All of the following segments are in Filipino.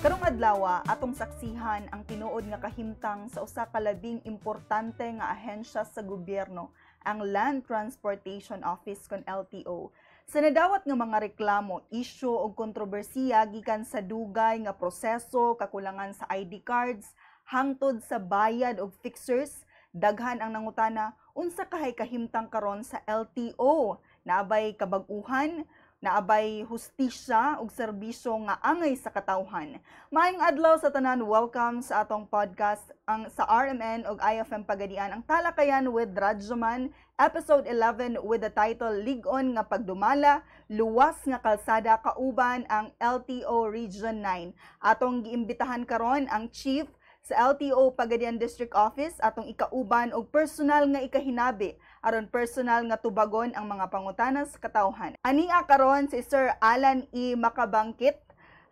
Karong adlaw atong saksihan ang tinuod nga kahimtang sa usa ka labing importante nga ahensya sa gobyerno, ang Land Transportation Office kon LTO. Sa nadawat nga mga reklamo, isyu o kontrobersiya gikan sa dugay nga proseso, kakulangan sa ID cards, hangtod sa bayad og fixers, daghan ang nangutana unsa kahay kahimtang karon sa LTO, naabay kabag-uhan, naabay hustisya ug serbisyo nga angay sa katawhan. Maayong adlaw sa tanan, welcome sa atong podcast ang sa RMN ug IFM Pagadian, ang Talakayan with Radyoman, episode 11 with the title Lig-on nga pagdumala, luwas nga kalsada kauban ang LTO Region 9. Atong giimbitahan karon ang Chief sa LTO Pagadian District Office, atong ikauban og personal nga ikahinabi aron personal nga tubagon ang mga pangutana sa katawhan. Ania karon si Sir Alan E. Makabangkit,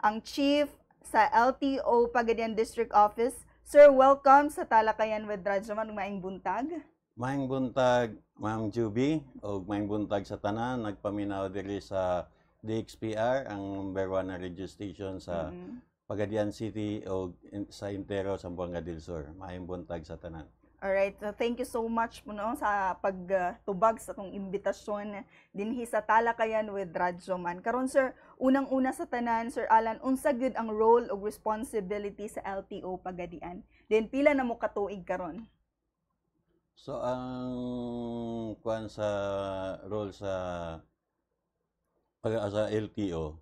ang Chief sa LTO Pagadian District Office. Sir, welcome sa Talakayan with Radyoman. Maayong buntag. Maayong buntag, Ma'am Juby, o maayong buntag sa tanan. Nagpaminaw diri sa DXPR, ang number 1 na radio station sa Pagadian City o sa Intero, Zamboanga del Sur. Maayong buntag sa tanan. Alright, so thank you so much po sa pagtubag sa itong imbitasyon dinhi sa Talakayan with Radyoman. Karon sir, unang-una sa tanan, Sir Alan, unsa gyud ang role o responsibility sa LTO Pagadian? Then pila na mo katuig karon? So ang kuan sa role sa LTO,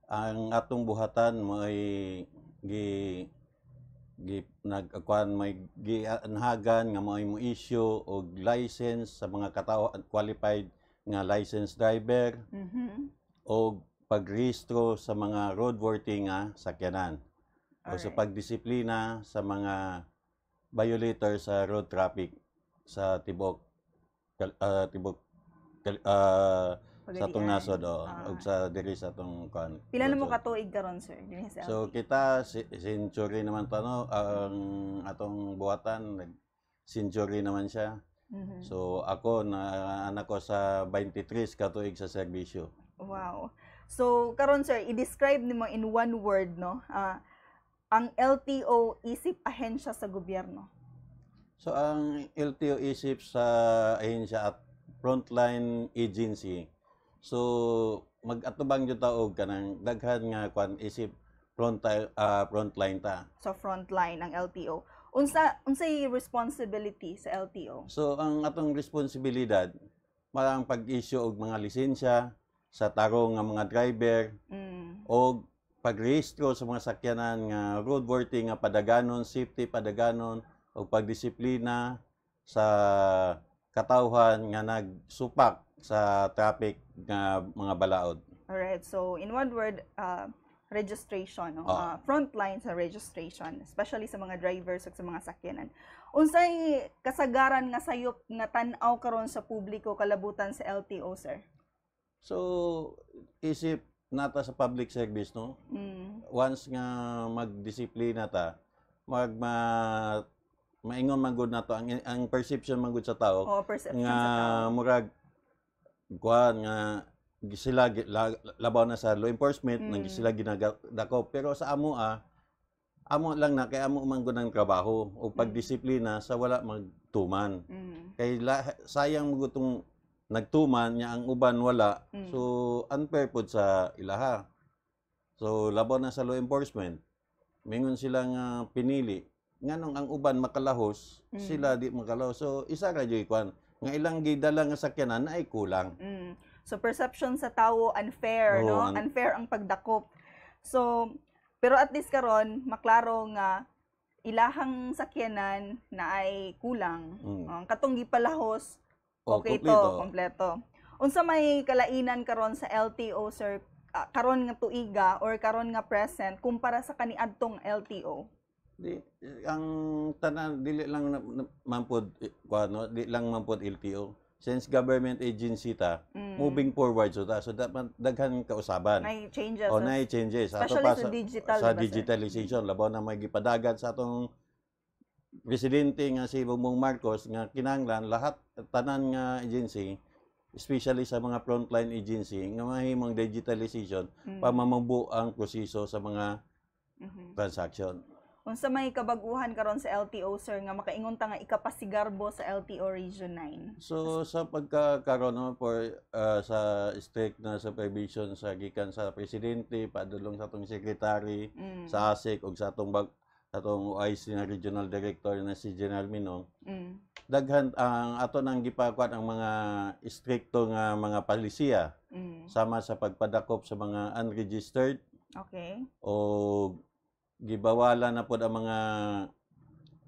ang atong buhatan mo ay nagkuan may gianhagan nga mo issue og license sa mga qualified nga licensed driver o pagrehistro sa mga roadworthy nga sakyanan o sa pagdisiplina sa mga violator sa road traffic sa tibok sa atong nasod ug sa diri sa atong kuan. Pila na mo katuig karon sir dinhi sa LTO? So kita century naman to, no? Ang atong buhatan century naman siya. So ako anak ko sa 23 katuig sa serbisyo. Wow. So karon sir, i-describe nimo in one word, no? Ang LTO isip ahensya sa gobyerno. So ang LTO isip sa ahensya at frontline agency. So mag-atubang jud ta og kanang daghan nga kwan isip frontline ta. So frontline ang LTO. Unsay responsibility sa LTO? So ang atong responsibilidad marang pag-issue og mga lisensya sa tarong nga mga driver og pagrehistro sa mga sakyanan nga roadworthy nga padaganon, safety padaganon og pagdisiplina sa katawhan nga nagsupak sa traffic nga mga balaod. Alright, so in one word, registration, no? Frontline sa registration, especially sa mga drivers ug sa mga sakyanan. Unsay kasagaran nga sayop nga tan-aw karon sa publiko kalabutan sa LTO, sir? So isip nata sa public service, no? Once nga magdisiplina ta, maingon man gud nato ang perception man gud sa tao nga murag kuan nga sila labaw na sa law enforcement nang sila ginadako, pero sa amo lang na kay amo man gud ang trabaho o pagdisiplina sa wala magtuman. Kay sayang mo gutong nagtuman nya ang uban wala, so unfair pud sa ilaha. So labaw na sa law enforcement, mingon sila nga pinili nganong ang uban makalahos, sila di makalahos. So isa ra jud kwan nga ilang gidala nga sakyanan na ay kulang. So perception sa tawo unfair, no? Unfair ang pagdakop. So pero at least karon maklaro nga ilahang sakyanan na ay kulang. Katong gipalahos, okay kompleto. Unsa may kalainan karon sa LTO, sir, karon nga tuiga or karon nga present kumpara sa kaniadtong LTO? Ang tanan dili lang mampod kuno, di lang mampod LTO. Since government agency ta, moving forward so dapat daghan kausaban. May changes. May changes. Especially sa digital. Sa digitalization, labaw na may gipadagan sa atong presidente nga si Bongbong Marcos nga kinahanglan lahat tanan nga agency, especially sa mga frontline agency nga mahimong digitalization para mamabuo ang proseso sa mga transaction. Unsa may kabaguhan karon sa LTO, sir, nga makaingon ta nga ikapasigarbo sa LTO Region 9? So sa pagkakaroon no, sa strict na supervision sa gikan sa presidente, padulong sa atong secretary, sa ASEC ug sa atong OIC na regional director na si General Minong, daghan ang ato nang gipakuan ang mga stricto nga mga palisiya sama sa pagpadakop sa mga unregistered. Okay. O gibawala na pod ang mga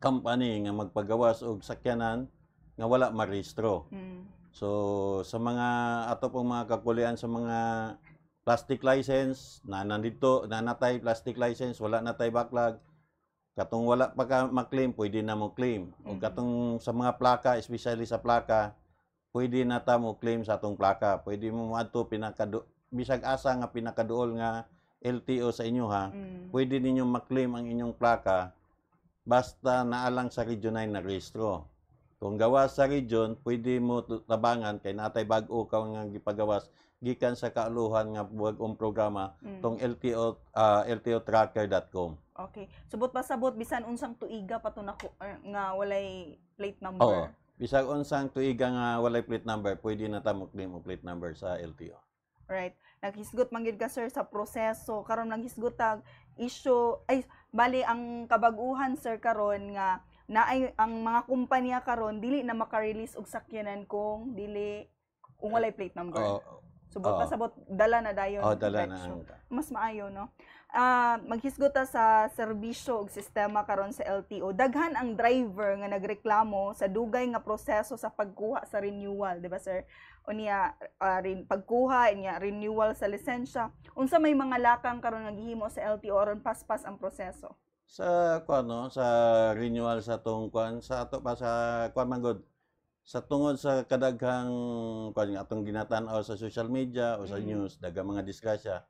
company nga magpagawas og sakyanan nga wala marehistro. So sa mga ato pong mga kakulian sa mga plastic license na nandito na natay plastic license, wala natay backlog, katong wala pa ka ma-claim pwede na mo claim. O katong sa mga plaka, especially sa plaka, pwede na ta mo claim sa atong plaka. Pwede mo adto bisag asa nga pinakaduol nga LTO sa inyo ha, pwede ninyong maklaim ang inyong plaka basta naalang sa Region 9 na rehistro. Kung gawas sa region, pwede mo tabangan kay natay bag-o ka nga gipagawas gikan sa kauluhan nga bag-ong programa tong ltotracker.com. Okay. Subot pa sabot bisan unsang tuiga pato na nga walay plate number. Oo. Bisag unsang tuiga nga walay plate number, pwede na ta mo claim o plate number sa LTO. Right. Naghisgot man gid ka, sir, sa proseso karon naghisgot tag issue ay bali ang kabaguhan, sir, karon nga naay ang mga kumpanya karon dili na maka-release og sakyanan kung walay plate number. Subot pa sabot dala na dayon. Dala na. Mas maayo, no? Maghisgot ta sa serbisyo ug sistema karon sa LTO. Daghan ang driver nga nagreklamo sa dugay nga proseso sa pagkuha sa renewal, di ba, sir? Unya pagkuha niya renewal sa lisensya. Unsa may mga lakang karon nga gihimo sa LTO aron paspas ang proseso? Sa sa renewal sa tong sa ato pa sa manggod sa tungod sa kadaghang atong ginatan-aw sa social media o sa news, daghang mga disgrasya.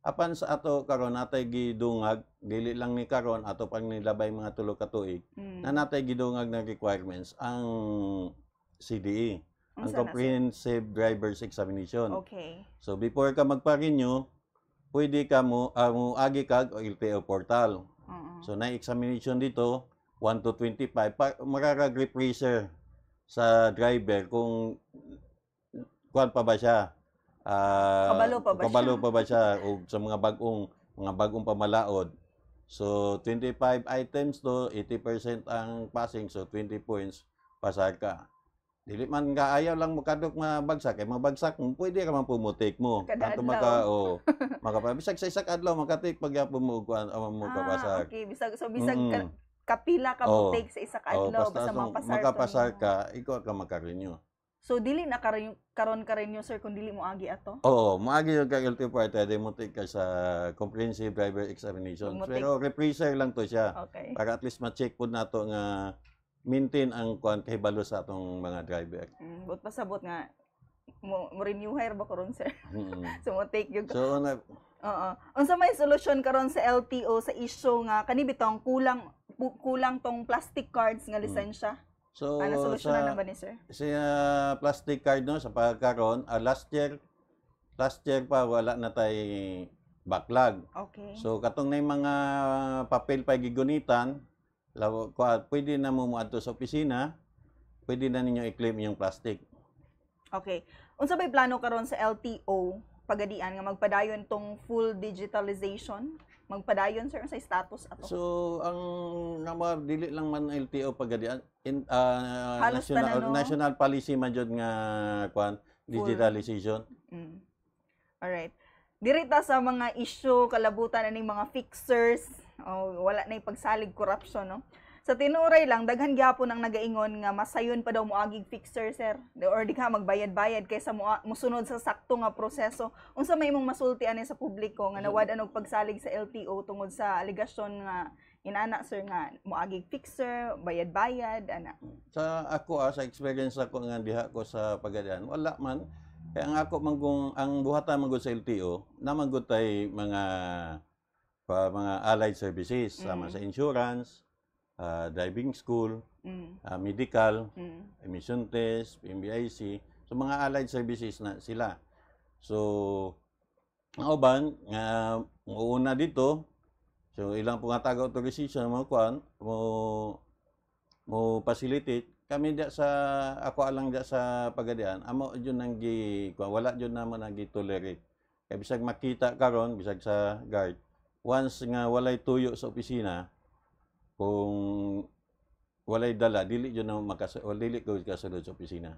Apan sa ato karon natay gidungag, dili lang ni karon ato pang nilabay mga tulo ka tuig na natay gidungag na requirements ang CDE, ang Comprehensive Driver's Examination. Okay. So before ka magpa-renew, pwede ka mo agi kag o LTO portal. So na examination dito 1 to 25 magara-replacer sa driver kung kuan pa ba siya. Kabalo pa ba siya o sa mga bagong pamalaod. So 25 items to 80% ang passing, so 20 points pasar ka. Dili man ka ayaw lang makadok mabagsak kay mabagsak mo pwede ka man pumutik mo kanto makapabisag sa isak adlaw makatik pagyapon mo kuan mo kapasar. Okay, bisag kapila ka butik sa isak adlaw basta makapasar ka ikaw ka maka-renew. So dili na karon ka-renew, sir, kung dili mo agi ato? Oo, moagi yung LTO portal mo ka sa Comprehensive Driver Examination. Pero replacer lang to siya. Okay. Para at least ma-check po nato nga maintain ang kahibalo sa atong mga driver. But pasabot nga mo renew hire ba karon, sir? So mo take yung unsa may solusyon karon sa LTO sa issue nga kani bitong kulang tong plastic cards nga lisensya? So solusyonan na ba ni, sir? Sa plastic card no sa pagkaron last year pa wala na tay backlog. Okay. So katong nay mga papel pa gigunitan, pwede na mo adto sa opisina, pwede na ninyo i-claim yung plastic. Okay. Unsa bay plano karon sa LTO pagadian nga magpadayon tong full digitalization? Magpadayon, sir, sa status ato? So ang dili lang man LTO pagadian national policy man jud nga digitalization. Alright. Dirita sa mga issue kalabutan aning mga fixers, wala na pagsalig corruption, no? Sa tinuray lang daghan gyapon ang nagaingon nga masayon pa daw moagig fixer, sir, or di ka magbayad-bayad kaysa mosunod sa sakto nga proseso. Unsa may imong masulti ani sa publiko nga nawad-an og pagsalig sa LTO tungod sa aligasyon nga inana, sir, nga moagig fixer, bayad-bayad ana? Sa ako sa experience ako nga diha ko sa Pagadian, wala man. Kaya ang ako ang buhatan manggod sa LTO na manggod tay mga allied services sama sa insurance, driving school, medical, emission test, PMBIC. So mga allied services na sila. So ang uban nga una dito, So ilang po nga taga authorization mo kuan mo facilitate kami dia sa ako alang dia sa pagadian amo jud nang wala jud namo nang tolerate kay bisag makita karon bisag sa guard once nga walay tuyo sa opisina kung walay dala dili jud na dili ko kasulod sa opisina.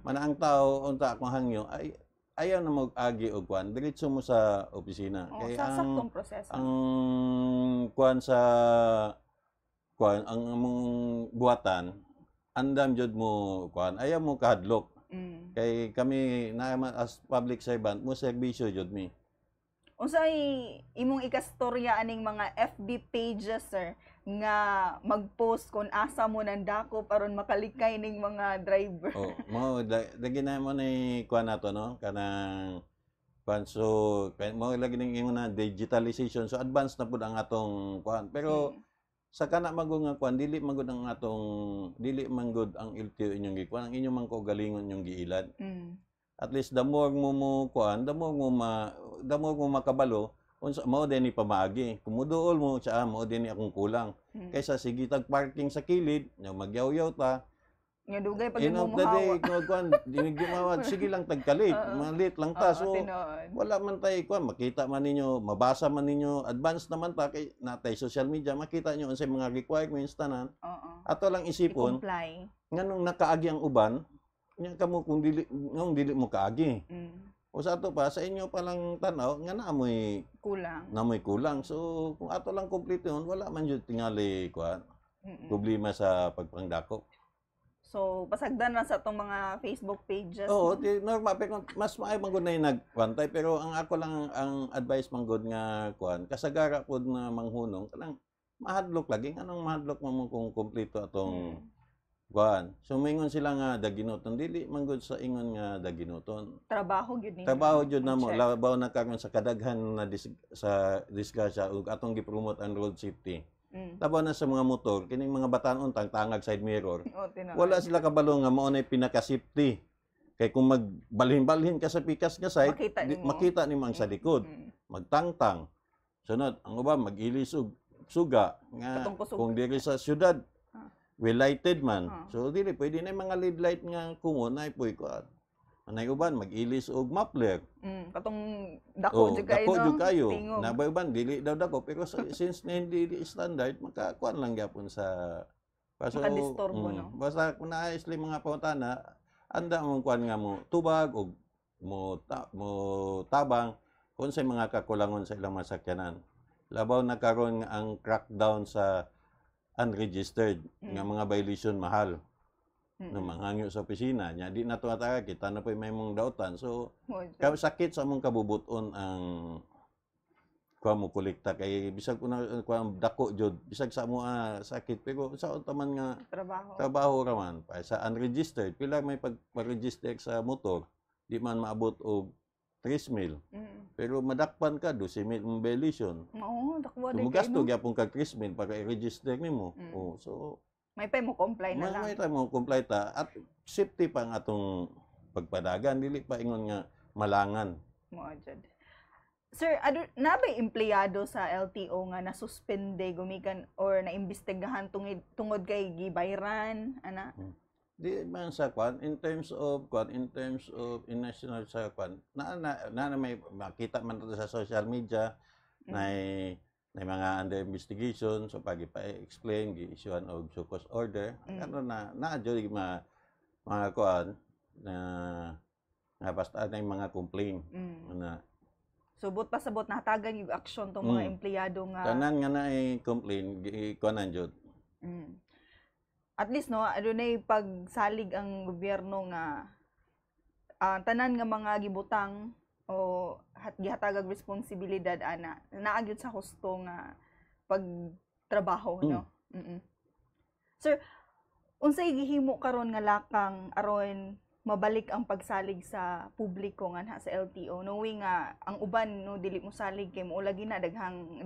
Man ang tao unta akong hangyo ay ayaw na mag-agi og kuan diretso mo sa opisina. Kay saktong proseso. Ang kuan sa kuan ang among buhatan andam jud mo kuan ayaw mo kahadlok. Kay kami na as public servant mo serbisyo jud mi. Unsay imong ikastorya aning mga FB pages sir nga mag-post kung asa mo nandako aron makalikay ning mga driver. Oh, mo lagi na mo ni kuan nato no kanang kuan so mo lagi ning ingon na digitalization so advanced na pud ang atong kuan pero sa kana magud nga kuan dili man gud ang atong dili man gud ang LTO inyong gikuan ang inyong man kaugalingon inyong giilad. At least the more mo kuan the more mo makabalo unsa mao din ni pamaagi kumuduol mo siya mao din ni akong kulang kaysa sige tag parking sa kilid nya magyaw-yaw ta nga dugay pag mo muhawa kuan dinig mawad sige lang tagkalit malit lang ta so wala man tay kuan makita man ninyo mabasa man ninyo advance naman ta kay natay social media makita nyo unsay mga requirements tanan ato lang isipon nganong nakaagi ang uban nya kamo kung dili mo kaagi. O sa ato pa sa inyo pa lang tanaw nga naamoy kulang. So kung ato lang kompleto yun, wala man jud tingali kuan. Problema sa pagpangdako. So pasagdan na sa atong mga Facebook pages. Oo, normal pero mas maay man gud na nagkwantay pero ang ako lang ang advice man gud nga kuan kasagara pud na manghunong kanang mahadlok lagi anong mahadlok mo kung kompleto atong kuan. So mingon sila nga daginoton dili man gud sa ingon nga daginoton. Trabaho gyud ni. Trabaho jud namo labaw na karon sa kadaghan na sa disgrasya ug atong gi-promote ang road safety. Labaw na sa mga motor kining mga batan-on tangtangag side mirror. Wala sila kabalo nga mao nay pinaka-safety. Kay kung magbalhin-balhin ka sa pikas nga side, makita nimo ang sa likod. Magtangtang. Sunod ang uban mag-ilis og suga nga kung diri sa syudad well lighted man. So dili pwede na mga lead light nga kungon ay puy ko. Anay uban mag-ilis og muffler. Katong dako jud kayo. Dako jud kayo. Nabay uban dili daw dako pero since na hindi standard makakuan lang gyapon sa paso. Makadisturbo no. Basta kung naayos lang mga pangutana anda mong kuan nga mo tubag og mo tabang kung sa mga kakulangon sa ilang masakyanan. Labaw na karon nga ang crackdown sa unregistered nga mga violation mahal na manghangyo sa opisina nya di na to ataka kita na po may mong dautan so sakit sa among kabubuton ang kuha mo kolekta kay bisag una kuha dako jud bisag sa mo sakit pero sa taman nga trabaho ra man pa sa unregistered pila may pag-register sa motor di man maabot og 3,000. Pero madakpan ka 12,000 ang violation. Oo, dakwa din. Mugasto gyapon kag 3,000 para i-register nimo. Oh, so may pay mo comply na lang. May pay mo comply ta at safety pa ang atong pagpadagan dili pa ingon nga malangan. Mo jud. Sir, nabay empleyado sa LTO nga nasuspende gumikan or naimbestigahan tungod kay gibayran ana? Di man sa kwan in terms of in national sa kwan na may makita man sa social media na mga under investigation so pag ipa-explain gi-issuean og SUCOS order ano na jud mga kwan na basta na mga complaint na subot pasabot nahatagan yung aksyon tong mga empleyado nga tanan nga naay complaint gi-kuanan jud. At least no adunay pagsalig ang gobyerno nga tanan nga mga gibutang o gihatagag responsibilidad ana naagyud sa husto nga pagtrabaho no. Sir, unsay gihimo karon nga lakang aron mabalik ang pagsalig sa publiko nga sa LTO knowing nga ang uban no dili mo salig kay mo lagi na daghang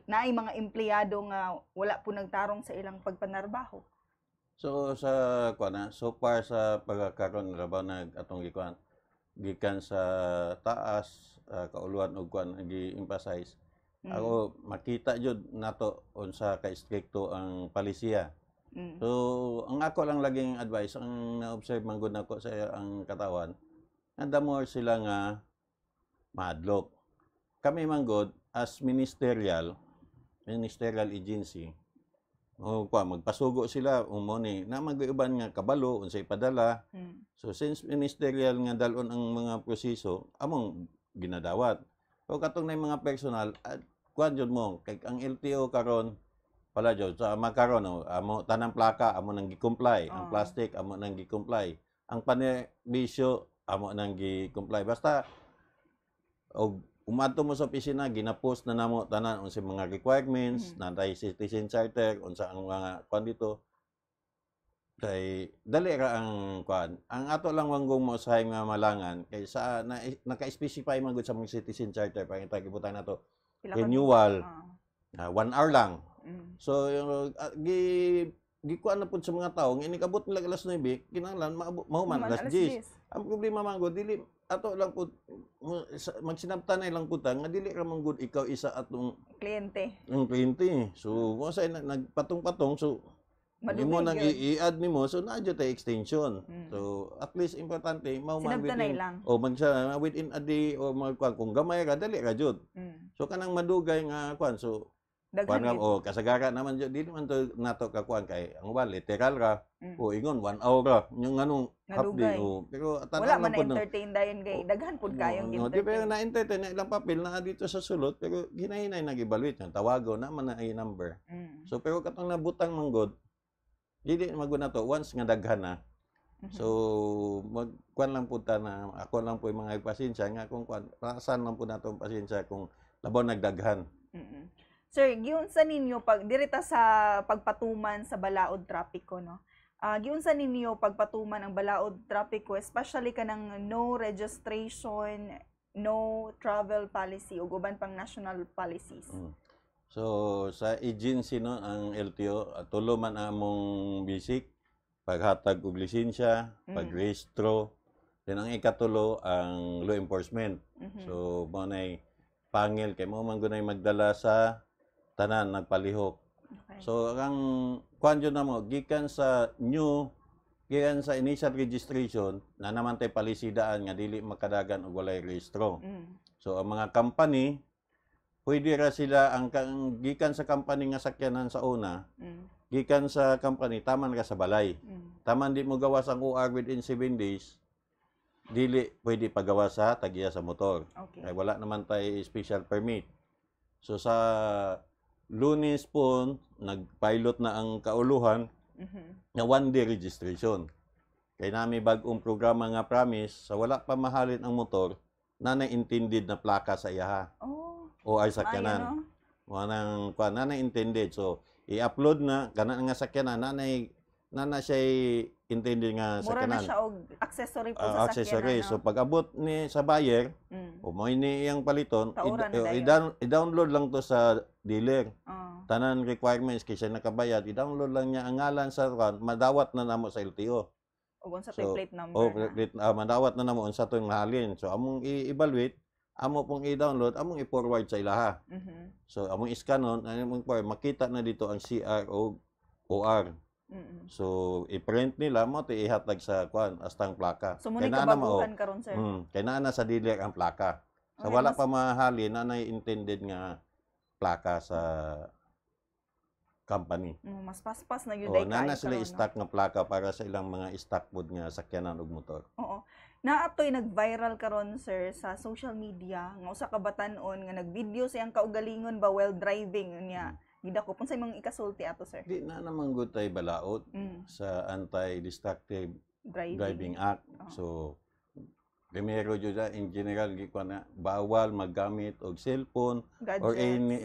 naay mga empleyado nga wala po nagtarong sa ilang pagpanarbaho. So sa kuan so far sa pagkakaroon rabaw nag atong gikan sa taas kauluan og kuan gi-emphasize Ako makita jud nato unsa ka stricto ang palisiya. So ang ako lang laging advice, ang na-observe man gud nako sa ang katawan, nga the more sila nga madlok. Kami man gud as ministerial agency, magpasugo sila umoni na mag-iuban nga kabalo unsay ipadala. So since ministerial nga dalon ang mga proseso, among ginadawat. So katong na mga personal, kuan jud mo kay ang LTO karon pala jud sa makaron amo tanang plaka amo nang gi-comply, ang plastic amo nang gi-comply, ang panerbisyo amo nang gi-comply. Basta og umadto mo sa opisina, gina-post na namo tanan unsay mga requirements, natay citizen charter, unsa ang mga kuan dito. Kay dali ra ang kuan. Ang ato lang wanggong mo sa nga malangan kay sa naka-specify man gud sa mga citizen charter pa kita gibutan nato. Renewal 1 hour lang. So gikuan na pud sa mga tawo nga inikabot nila alas 9 kinahanglan mahuman alas 10. Ang problema man gud dili ato lang pud magsinabtanay lang pud nga dili ra man gud ikaw isa atong kliyente. Ang kliyente. So mo sa nagpatong-patong so imo nang i-add nimo so naadyo tay extension. So at least importante mahuman within lang. O within a day o kung gamay ra dali ra jud. So kanang madugay nga kuan so daghan o kasagara naman jud dili man to nato ka kuan kay ang uban literal ra o ingon 1 hour ra yung anong half day o pero wala man na entertain dayon kay daghan pud kayong entertain. Pero na entertain na ilang papel na dito sa sulod pero ginahinay nag-evaluate yung tawago na man na ay number. So pero katong nabutang manggod dili magud nato once nga daghan na. So magkuan lang pud ta na ako lang po yung mga pasensya nga kung kuan saan lang pud nato ang pasensya kung labaw nagdaghan. Sir, giunsa ninyo pag direta sa pagpatuman sa balaod trapiko no? Giunsa ninyo pagpatuman ang balaod trapiko especially kanang no registration, no travel policy ug uban pang national policies. So sa agency no ang LTO tulo man among basic paghatag og lisensya, pagrehistro, then ang ikatulo ang law enforcement. So mo nay pangil kay mo man gunay magdala sa tanan nagpalihok. So ang kuan jud namo gikan sa initial registration na naman tay palisidaan nga dili makadagan og walay rehistro. So ang mga company pwede ra sila ang gikan sa company nga sakyanan sa una, gikan sa company taman ka sa balay. Taman di mo gawas ang OR within 7 days, dili pwede pagawa sa tagiya sa motor. Ay wala naman tay special permit. So sa Lunes po nagpilot na ang kauluhan na 1-day registration. Kay nami bag-ong programa nga promise sa wala pa mahalin ang motor na intended na plaka sa iyaha. O ay sakyanan. Wanang kuan na intended. So i-upload na kana nga sakyanan na siya intended nga sakyanan. Mura na siya og accessory po sa accessory. sakyanan. So pag abot ni sa buyer, o mo ini iyang paliton, i-download lang to sa dealer. Tanan requirements kay siya nakabayad, i-download lang niya ang ngalan sa kuan, madawat na namo sa LTO. O unsa to plate number. Madawat na namo unsa to mahalin. So among i-evaluate, amo pong i-download, among i-forward sa ilaha. So among i-scan among makita na dito ang CR o OR. So i-print nila mo to ihatag sa kuan astang plaka. So muna kabaguhan karon sir. Kay naa sa dealer ang plaka. Sa wala pa mahalin na intended nga plaka sa company. Mas paspas na gyud na sila stock nga plaka para sa ilang mga stock food nga sakyanan ug motor. Oo. Naatoy nag-viral karon sir sa social media nga usa ka batan-on nga nagvideo siyang kaugalingon ba while driving niya. Gidako pun sa imong ikasulti ato sir. Di na naman gud tay balaod sa Anti-Destructive Driving Act. So primero jud in general gikuan na bawal maggamit og cellphone or any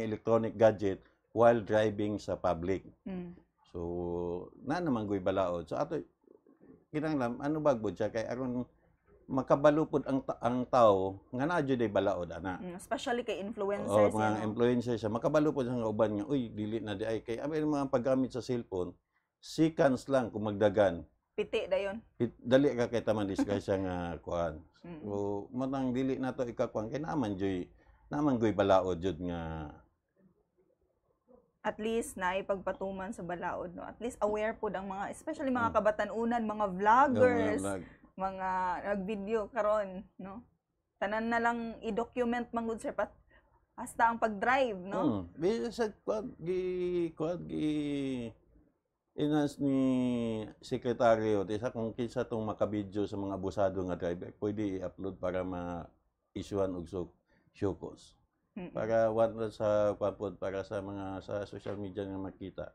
electronic gadget while driving sa public. So na naman goy balaod. So ato kinahanglan ano bagbod siya kay aron makabalo pud ang tao nga naa jud ay balaod ana. Especially kay influencers. Mga influencers siya makabalo pud sa uban nga uy dili na di ay kay abi mga paggamit sa cellphone seconds lang kung magdagan. Piti dayon. Dali ka kay taman disgrasya nga kuan. So matang dili nato ikakuan kay naman joy naman goy balaod jud nga at least na ipagpatuman sa balaod, no? At least aware po ang mga, especially mga kabatanunan, mga vloggers, mga nag-video karon, no? Tanan na lang i-document mangud sir hasta ang pag-drive, no? Bisa inas ni sekretaryo sa kung kinsa tong makabidyo sa mga abusado nga driver, pwede i-upload para ma-issuean og show-cause. Para sa para sa mga sa social media nga makita.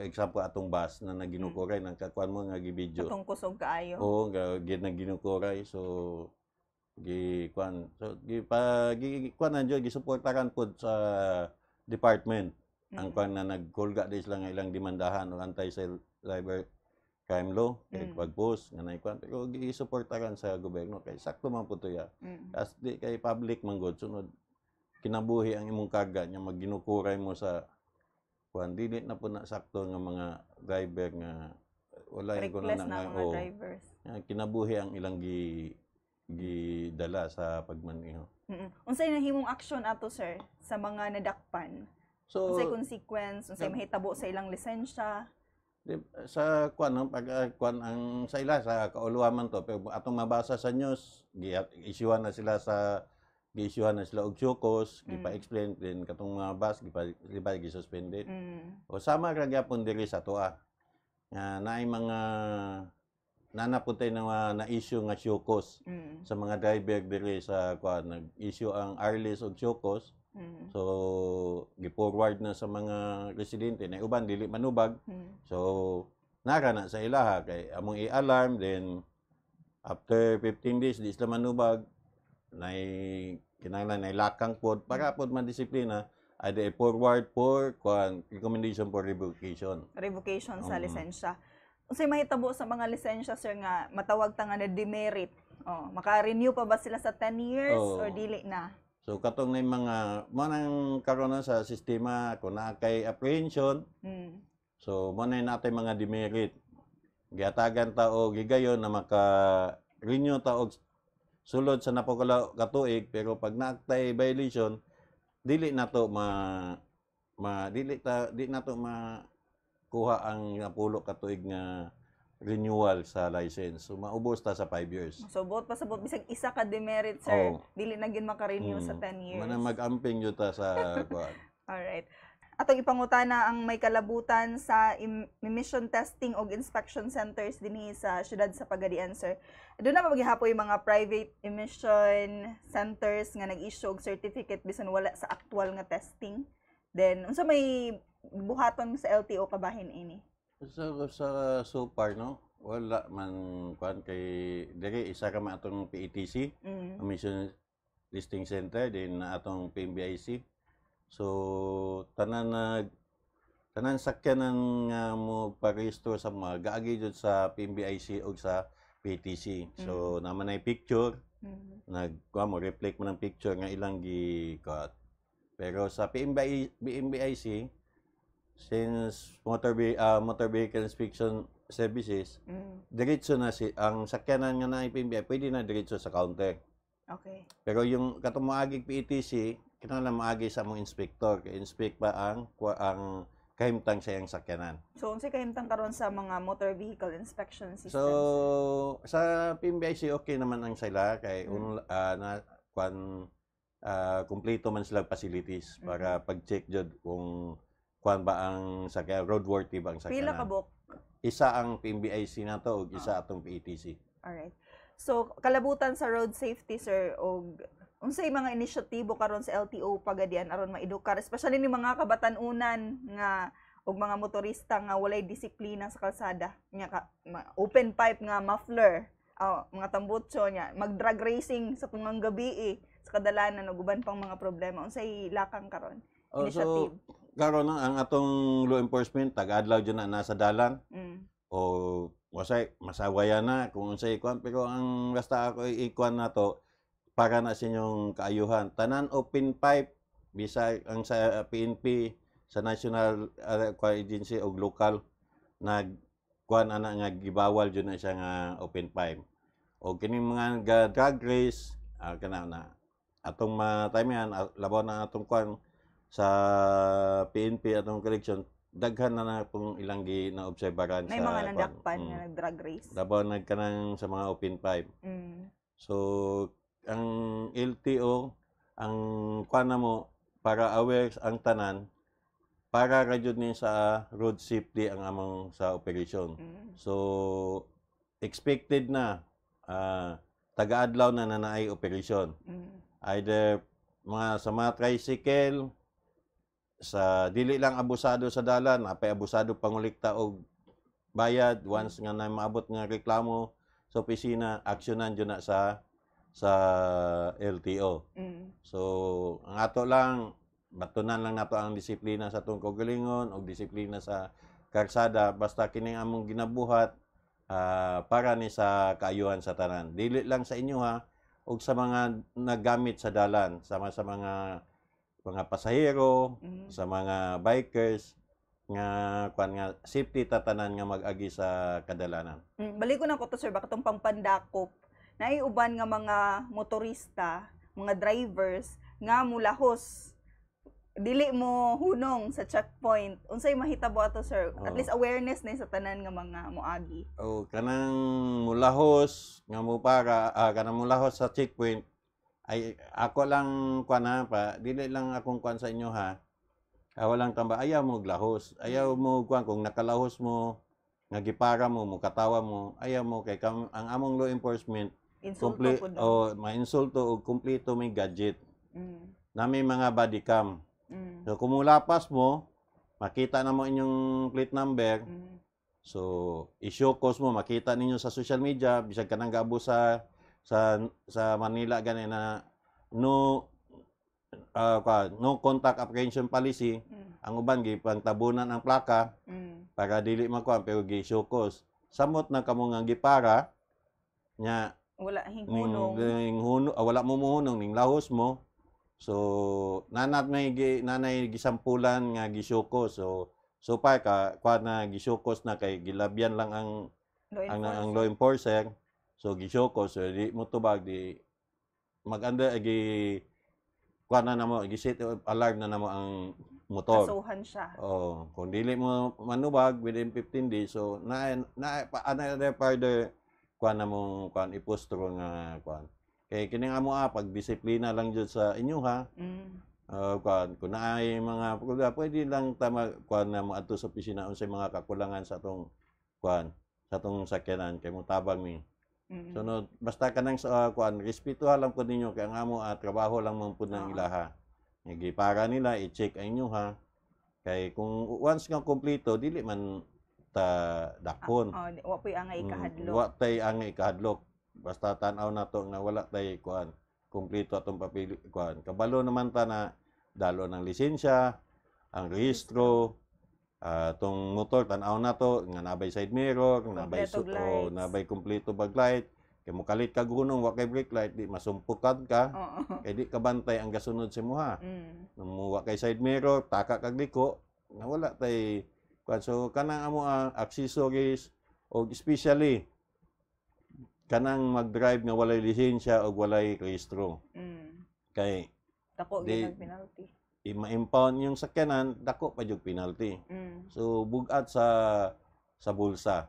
Example atong bus na naginukuray nang kakuan mo nga gibidyo. Atong kusog kaayo. Oo, ginukuray so gikuan nandiyo gisuportaran pud sa department ang kuan na nagkulga dis lang ilang demandahan o anti-driver crime law kay pag-post nga nay kuan pero gisuportaran sa gobyerno kay sakto man pud to ya. As di kay public man gud sunod kinabuhi ang imong karga nya magginukuray mo sa kuan dili na po na sakto nga mga driver nga wala yung kuno na mga drivers. Kinabuhi ang ilang gidala sa pagmaneho. Unsay nahimong action ato sir sa mga nadakpan? So unsay consequence, unsay mahitabo sa ilang lisensya? Sa kuan ang sa ila sa kauluhan man to pero atong mabasa sa news gi-issuean na sila og show-cause, gipa-explain din katong mga bus gi-suspended. O sama ra gyapon diri sa toa. Nga naay mga nanapuntay na issue nga show-cause sa mga driver diri sa kuan nag-issue ang RLS og show-cause. So gi-forward na sa mga residente na uban dili manubag. So nara na sa ilaha kay among i-alarm then after 15 days di sila manubag kinahanglan na lakang pod para pod man-disiplina ay forward for recommendation for revocation sa lisensya. Unsay mahitabo sa mga lisensya sir nga matawag ta nga na demerit, maka-renew pa ba sila sa 10 years or dili na? So katong na mga manang karon sa sistema kung na kay apprehension so mo na natay mga demerit giatagan ta og gigayon na maka-renew ta og sulod sa napakala katuig pero pag naaktay violation dili nato makuha ang napulo katuig nga renewal sa license. So maubos ta sa 5 years. So bot bisag isa ka demerit sir, dili na gyud maka-renew sa 10 years. Mana mag-amping jud ta sa kuan. All right. Atong ipangutana ang may kalabutan sa emission testing o inspection centers dinhi sa syudad sa Pagadian sir. Doon na maghihapoy mga private emission centers nga nag-issue og certificate bisan wala sa actual nga testing. Then unsa may buhaton sa LTO kabahin ini? So far no, wala man kuan kay diri isa ka man atong PETC, emission listing center din na atong PMBIC. So tanan sakyanan nga mo parehistro sa mga gaagi jud sa PMBIC o sa PTC. So naman ay picture nagkuha mo reflect mo ng picture nga ilang gi-cut. Pero sa PMBIC since motor vehicle inspection services diretso na ang sakyanan nga na PMBI pwede na diretso sa counter. Okay. Pero yung katong moagig PETC kinahanglan maagi sa mong inspector kay inspect pa ang kahimtang sa iyang sakyanan. So unsay kahimtang karon sa mga motor vehicle inspection systems? So sa PMBIC okay naman ang sila kay kumpleto man sila facilities para pag-check jud kung kuan ba ang sakyanan, roadworthy ba ang sakyanan. Pila ka bok? Isa ang PMBIC nato ug isa atong PETC. Alright. So kalabutan sa road safety sir og unsay mga inisyatibo karon sa LTO Pagadian aron maedukar especially ni mga kabatanunan nga og mga motorista nga walay disiplina sa kalsada nya open pipe nga muffler mga tambutso nya mag-drag racing sa tungang gabi sa kadalanan ug uban pang mga problema unsay lakang karon initiative. So karon ang atong law enforcement tag-adlaw jud na nasa dalan o masawaya na kung unsay kuan pero ang basta ako ikuan nato para na sa inyong kaayuhan. Tanan open pipe, bisa ang sa PNP, sa National Agency o local, nagkuhan ana nga gibawal dyan na siya nga open pipe. O kining mga drag race, kana na. atong time yan labaw na atong kwan sa PNP atong correction daghan na itong ilang na-obserbaran may mga nandakpan nga nag-drag race. Labaw nagkanang sa mga Open 5. So, ang LTO, ang kwan na mo, para aware ang tanan, para radyod ni sa road safety ang among sa operation. So, expected na taga-adlaw na nanaay operation. Either sa mga tricycle, sa dili lang abusado sa dalan, apay abusado pangulikta og bayad once nga na maabot nga reklamo sa opisina, aksyonan jud na sa LTO. So, ang ato lang batunan lang nato ang disiplina sa atong kaugalingon o disiplina sa karsada basta kining among ginabuhat para ni sa kaayuhan sa tanan. Dili lang sa inyo ha og sa mga nagamit sa dalan, sama sa mga pasahero, sa mga bikers nga safety tatanan nga mag-agi sa kadalanan. Balik ko na ko to sir, baka tong pangpandakop naiuban nga mga motorista, mga drivers nga mulahos dili mo hunong sa checkpoint. Unsay mahitabo ato sir? At least awareness na sa tanan nga mga moagi. Kanang mulahos nga mo para kanang mulahos sa checkpoint ay ako lang dili lang akong kwan sa inyo ha. Walang tamba, ayaw mo glahos. Ayaw mo kwan kung nakalahos mo, nga gipara mo, katawa mo, ayaw mo kay ang among law enforcement ma-insulto o kumpleto may gadget. Na may mga body cam. So kung mulapas mo, makita na mo inyong plate number. So i-showcase mo, makita ninyo sa social media, bisag ka nang gaabo sa Manila gani na no contact apprehension policy. Ang uban gipangtabunan ang plaka para dili makuha pero gi-showcase. Samot na kamo nga gipara nya wala hinghunong. Wala mo muhunong ning lahos mo. So nanay gisampulan nga gi-showcase. So pa na gi-showcase na kay gilabyan lang ang law enforcer. So gi-showcase so di mo tubag di mag-anda set alarm na namo ang motor. Kasuhan siya. Kung dili mo manubag within 15 days so further ipostro nga kay kining amo pag disiplina lang jud sa inyo ha. Kung naay mga pwede lang tama na mo adto sa opisina unsay mga kakulangan sa atong sa atong sakyanan kay mo tabang mi. Sunod, basta kanang sa respetuha lang po ninyo kay ang amo trabaho lang man po ng ilaha. Para nila i-check ang inyo ha. Kay kung once nga kompleto dili man ta dakon. Wa poy angay ikahadlok. Wa tay angay ikahadlok. Basta tan-aw nato nga wala tay kompleto atong papili kabalo naman ta na dalo ng lisensya, ang rehistro, tong motor tan-aw nato nga nabay side mirror, nabay kompleto backlight, kay mokalit ka gunong wa kay brake light di masumpukan ka. Kay di ka bantay ang gasunod sa imuha. Wa kay side mirror, taka kag liko, nga wala tay so kanang amo accessories o especially kanang mag-drive nga walay lisensya o walay rehistro. Kay dako gyud penalty. Ma-impound yung sakyanan, dako pa yung penalty. So, bugat sa bulsa.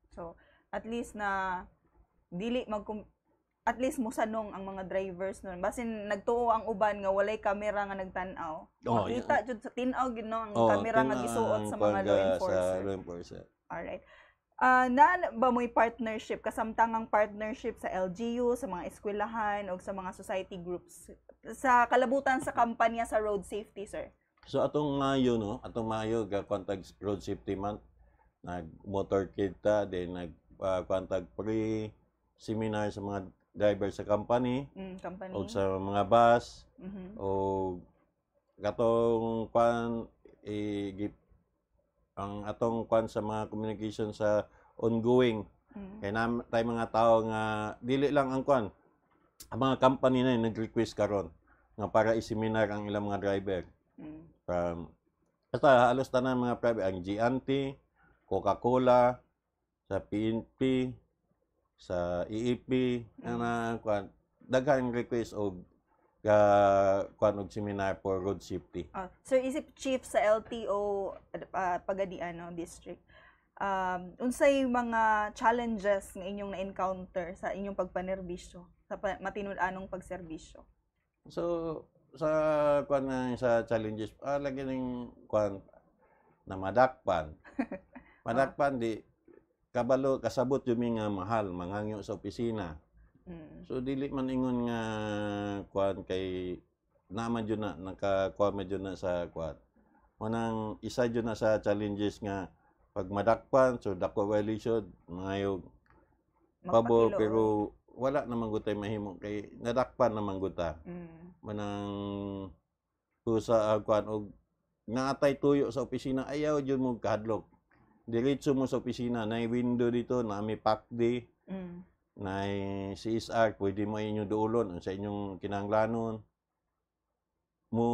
So, at least na at least musanong ang mga drivers nun. Basin nagtuo ang uban nga walay kamera nga nagtan-aw. Makita jud sa tin-aw gid no ang kamera nga gisuot sa mga law enforcer. Alright. Na ba mo'y partnership, kasamtangang partnership sa LGU, sa mga eskwelahan o sa mga society groups sa kalabutan sa kampanya sa road safety, sir? So atong Mayo ga-contact road safety month, nag-motor kita, then nag-contact pre-seminar sa mga driver sa company. O sa mga bus o katong ang atong sa mga communication sa ongoing kay tay mga tao nga dili lang ang ang mga company na nag-request karon nga para i-seminar ang ilang mga driver. Basta halos tanan mga private ang Gianti, Coca-Cola, sa PNP, sa EEP na daghang request og kuan og seminar for road safety. Sir, isip chief sa LTO Pagadian district. Unsay mga challenges nga inyong na-encounter sa inyong pagpanerbisyo sa matinud-anong pagserbisyo? So sa kuan sa challenges lagi ning kuan na madakpan. Madakpan di kabalo kasabot yun nga mahal manghangyo sa opisina. So dili man ingon nga kuan kay naman jud na nakakuha medyo na sa kuan. Manang isa jud na sa challenges nga pag madakpan so dako violation ngayog pabor pero wala naman gutay mahimo kay nadakpan naman guta. Manang sa kuan og naatay tuyo sa opisina ayaw jud mo kahadlok. Diretso mo sa opisina na window dito na may pack day. Na CSR, pwede mo inyo duulon ang sa inyong kinahanglanon mo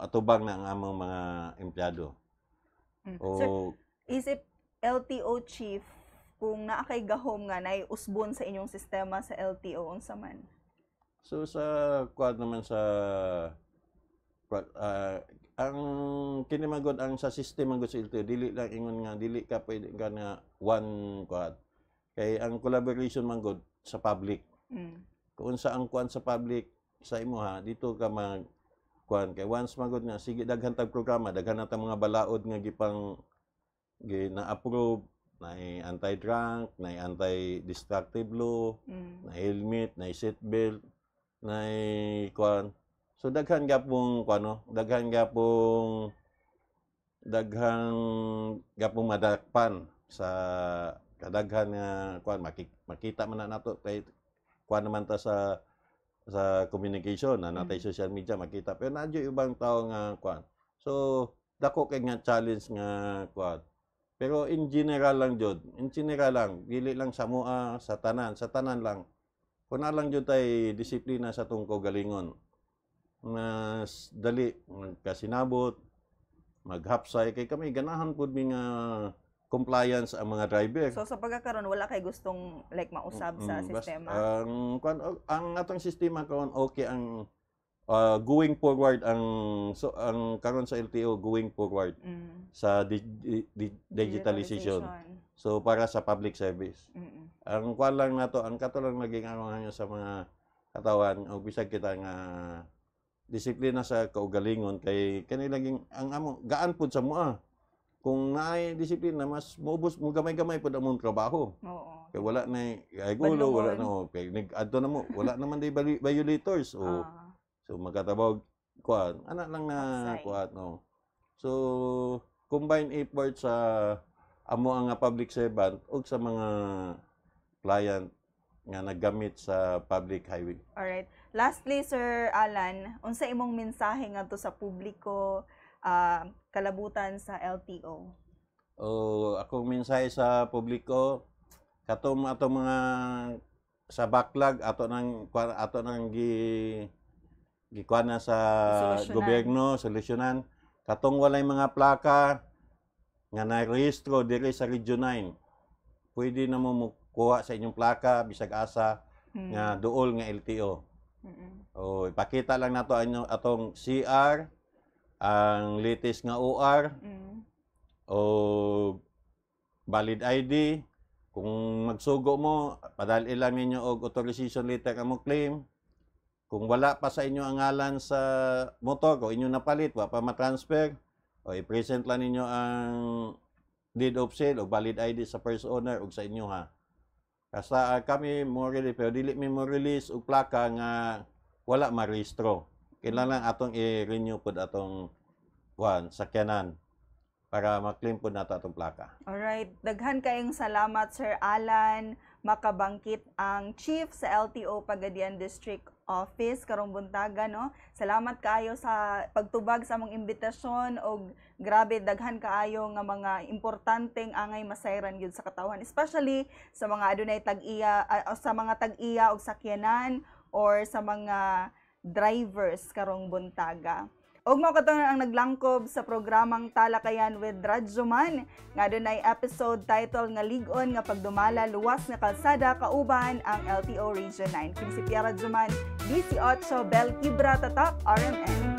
atubang na ang among mga empleyado. Sir, isip LTO chief kung naa kay gahom nga nay usbon sa inyong sistema sa LTO unsa man? So sa kuad naman sa ang kinimagod ang sa system ang sa LTO dili lang ingon nga dili ka pwede ka nga one kuad. Kay ang collaboration man gud sa public. Kung sa ang kuan sa public sa imo dito ka mag kuan kay once magud nga sige daghan tag programa, daghan na mga balaod nga gipang na-approve, na anti-drunk, na anti-destructive law, na helmet, na seatbelt, na kuan. So daghan gapong kuano, daghan gapong madakpan sa kadaghan nga kuan makita man na nato kay kuan naman ta sa communication na natay social media makita pero nadyo ibang tao nga kuan so dako kay nga challenge nga kuan pero in general lang dili lang sa mua sa tanan lang kuna lang jud tay disiplina sa tong kaugalingon mas dali magkasinabot maghapsay kay kami ganahan pud mi nga compliance ang mga driver. So sa pagkakaroon wala kay gustong like mausab sa sistema. Ang atong sistema karon okay ang going forward ang karon sa LTO going forward sa digitalization. So para sa public service. Ang kuan lang nato ang kato lang naging ano sa mga katawan o bisag kita nga disiplina sa kaugalingon kay kani laging ang amo gaan pud sa mua. Kung naay disiplina mas maubos mo gamay-gamay pud among trabaho. Oo. Kay wala na gulo, wala na kay adto na mo, wala naman day violators so magkatabog kuan ana lang na kuan no. So combine effort sa amo ang public servant ug sa mga client nga naggamit sa public highway. Alright. Lastly, Sir Alan, unsa imong mensahe ngadto sa publiko kalabutan sa LTO? Akong mensahe sa publiko katong ato mga sa backlog ato nang gikuan na sa gobyerno solusyonan katong walay mga plaka nga na-rehistro diri sa Region 9 pwede na mo kuha sa inyong plaka bisag asa nga duol nga LTO. Ipakita lang nato atong CR ang latest nga OR o valid ID kung magsugo mo padali lang ninyo og authorization letter ka mo claim kung wala pa sa inyo ang ngalan sa motor kung inyo napalit wa pa ma-transfer o i-present lang ninyo ang deed of sale o valid ID sa first owner ug sa inyo Kasa kami mo pero dili mi mo release og plaka nga wala ma-rehistro. Kailangan atong i-renew pud atong sakyanan para ma-claim pud nato atong plaka. Alright, daghan kayong salamat Sir Alan Makabangkit ang Chief sa LTO Pagadian District Office karong buntaga no. Salamat kaayo sa pagtubag sa among imbitasyon og grabe daghan kaayo nga mga importanteng angay masayran gyud sa katawhan especially sa mga adunay tag-iya sa mga tag-iya og sakyanan or sa mga drivers karong buntaga. Og mao katon ang naglangkob sa programang Talakayan with Radyoman nga dunay episode title nga Lig-on nga pagdumala luwas nga kalsada kauban ang LTO Region 9. Kini si Pia Radyoman, 18 Bel Quibra Tatak, RMN.